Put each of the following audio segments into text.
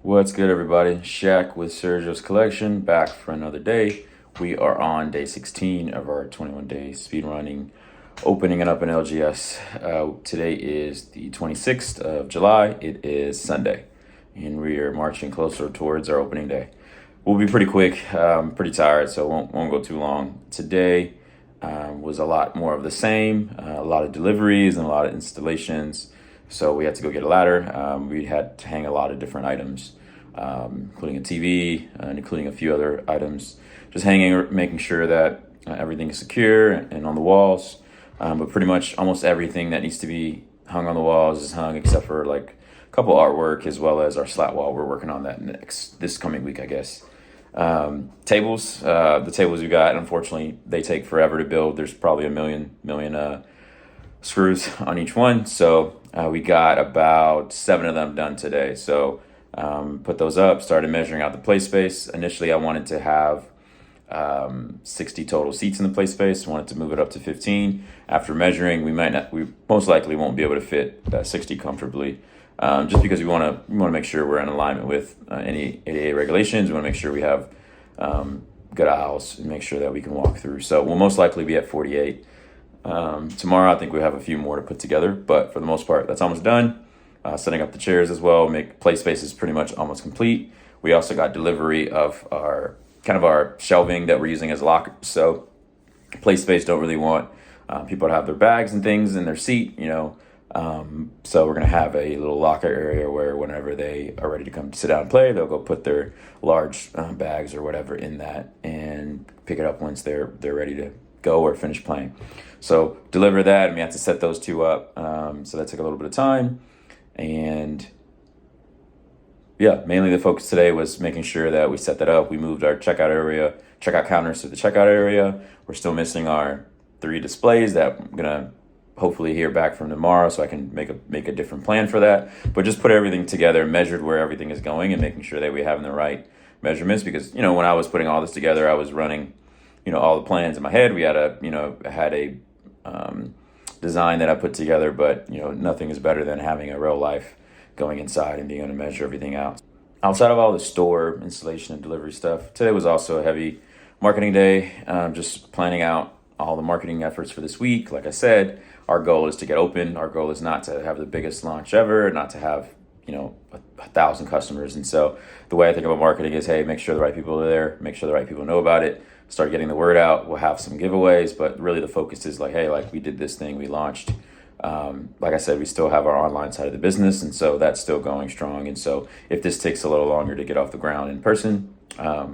What's good, everybody? Shaq with Sergio's Collection, back for another day. We are on day 16 of our 21-day speedrunning, opening it up in LGS. Today is the 26th of July. It is Sunday, and we are marching closer towards our opening day. We'll be pretty quick. I'm pretty tired, so won't go too long. Today was a lot more of the same, a lot of deliveries and a lot of installations. So we had to go get a ladder. We had to hang a lot of different items, including a TV and including a few other items. Just hanging, making sure that everything is secure and on the walls. But pretty much almost everything that needs to be hung on the walls is hung, except for like a couple artwork as well as our slat wall. We're working on that this coming week, I guess. Tables, the tables we got, unfortunately, they take forever to build. There's probably a million screws on each one. So we got about 7 of them done today. So put those up, started measuring out the play space. Initially, I wanted to have 60 total seats in the play space. Wanted to move it up to 15. After measuring, we most likely won't be able to fit 60 comfortably. Just because we want to make sure we're in alignment with any ADA regulations. We want to make sure we have good aisles and make sure that we can walk through. So we'll most likely be at 48. Tomorrow, I think we have a few more to put together, but for the most part, that's almost done. Setting up the chairs as well. Play space is pretty much almost complete. We also got delivery of our shelving that we're using as lockers. So play space don't really want people to have their bags and things in their seat, so we're going to have a little locker area where whenever they are ready to come sit down and play, they'll go put their large bags or whatever in that and pick it up once they're ready to go or finish playing. So deliver that, and we have to set those two up. So that took a little bit of time. And yeah, mainly the focus today was making sure that we set that up. We moved our checkout counters to the checkout area. We're still missing our 3 displays that I'm going to hopefully hear back from tomorrow, so I can make a different plan for that. But just put everything together, measured where everything is going, and making sure that we have the right measurements. Because when I was putting all this together, I was running all the plans in my head. We had a design that I put together, but nothing is better than having a real life going inside and being able to measure everything out. Outside of all the store installation and delivery stuff, today was also a heavy marketing day. Just planning out all the marketing efforts for this week. Like I said, our goal is to get open. Our goal is not to have the biggest launch ever, not to have 1,000 customers. And so the way I think about marketing is, hey, make sure the right people are there, make sure the right people know about it, start getting the word out. We'll have some giveaways, but really the focus is like, hey, like we did this thing, we launched. Like I said, we still have our online side of the business, and so that's still going strong. And so if this takes a little longer to get off the ground in person,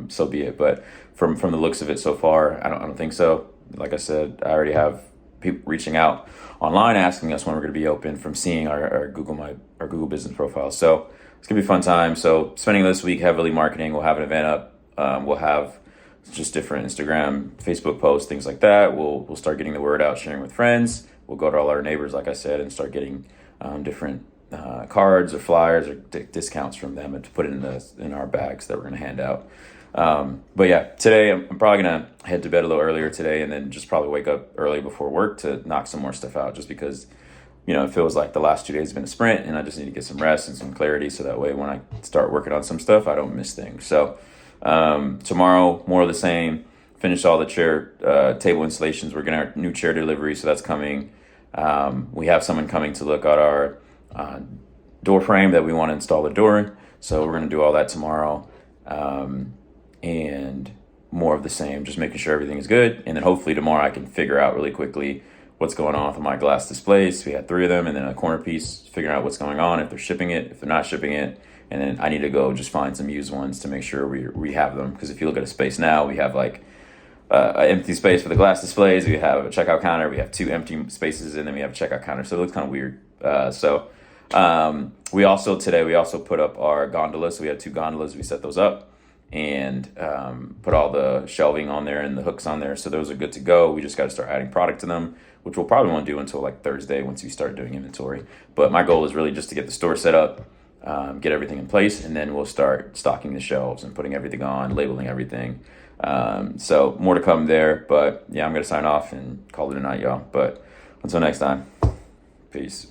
so be it. But from the looks of it so far, I don't think so. Like I said, I already have people reaching out online asking us when we're going to be open from seeing our Google business profile. So it's gonna be a fun time. So spending this week heavily marketing. We'll have an event up. We'll have just different Instagram, Facebook posts, things like that. We'll start getting the word out, sharing with friends. We'll go to all our neighbors, like I said, and start getting different cards or flyers or discounts from them and to put in our bags that we're going to hand out. But yeah, today I'm probably going to head to bed a little earlier today and then just probably wake up early before work to knock some more stuff out, just because, it feels like the last 2 days have been a sprint and I just need to get some rest and some clarity. So that way, when I start working on some stuff, I don't miss things. So tomorrow, more of the same. Finish all the chair table installations. We're getting our new chair delivery, so that's coming. We have someone coming to look at our door frame that we want to install the door in. So we're going to do all that tomorrow. And more of the same, just making sure everything is good. And then hopefully tomorrow I can figure out really quickly what's going on with my glass displays. We had 3 of them, and then a corner piece, figuring out what's going on, if they're shipping it, if they're not shipping it. And then I need to go just find some used ones to make sure we have them. Because if you look at a space now, we have like an empty space for the glass displays. We have a checkout counter. We have 2 empty spaces, and then we have a checkout counter. So it looks kind of weird. We also put up our gondolas. So we had 2 gondolas. We set those up and put all the shelving on there and the hooks on there. So those are good to go. We just got to start adding product to them, which we'll probably won't do until like Thursday once we start doing inventory. But my goal is really just to get the store set up, get everything in place, and then we'll start stocking the shelves and putting everything on, labeling everything. So more to come there. But yeah, I'm going to sign off and call it a night, y'all. But until next time, peace.